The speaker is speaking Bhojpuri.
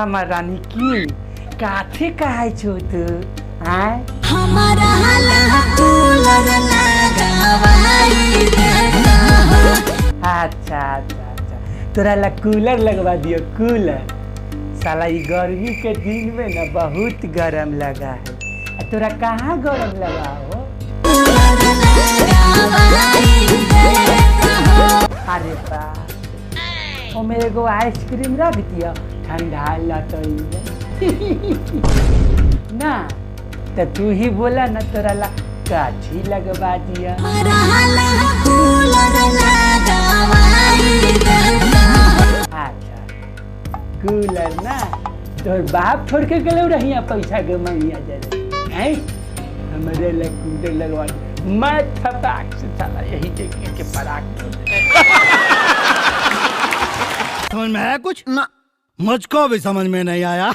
हमार रानी की काथे कहे छो तू आय हमारा कूलर लगावाई देता हो। अच्छा अच्छा अच्छा तोरा ला कूलर लगवा दियो कूलर। साला ये गर्मी के दिन में ना बहुत गरम लगा है। तोरा कहाँ गरम लगा हो? अरे वाह ओ मेरे को आइसक्रीम रख दिया ठंडा लटई ना तो तू ही बोला ना तोरा ला काछी लगवा दिया। अच्छा कूलर ना तोर बाप छोड़ के गलो रही पैसा के मंगिया जरे हैं हमारे ला कूलर लगवा मैं थपाक से साला यही देखने के पराक समझ में आया कुछ ना मुझको भी समझ में नहीं आया।